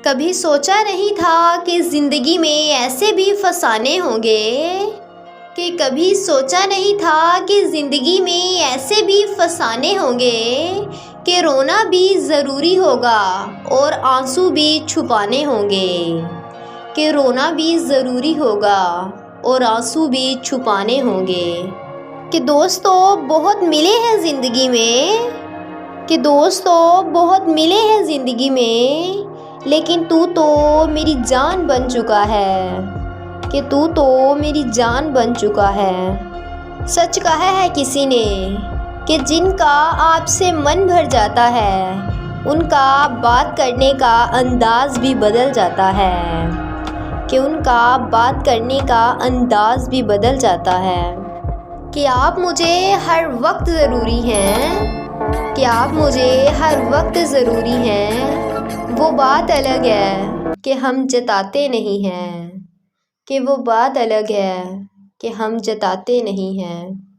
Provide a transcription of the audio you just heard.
कभी सोचा नहीं था कि ज़िंदगी में ऐसे भी फसाने होंगे, कि कभी सोचा नहीं था कि ज़िंदगी में ऐसे भी फसाने होंगे, कि रोना भी ज़रूरी होगा और आंसू भी छुपाने होंगे, कि रोना भी ज़रूरी होगा और आंसू भी छुपाने होंगे। कि दोस्तों बहुत मिले हैं ज़िंदगी में, कि दोस्तों बहुत मिले हैं ज़िंदगी में, लेकिन तू तो मेरी जान बन चुका है, कि तू तो मेरी जान बन चुका है। सच कहा है किसी ने कि जिनका आपसे मन भर जाता है, उनका बात करने का अंदाज़ भी बदल जाता है, कि उनका बात करने का अंदाज़ भी बदल जाता है। कि आप मुझे हर वक्त ज़रूरी हैं, कि आप मुझे हर वक्त ज़रूरी हैं, वो बात अलग है कि हम जताते नहीं हैं, कि वो बात अलग है कि हम जताते नहीं हैं।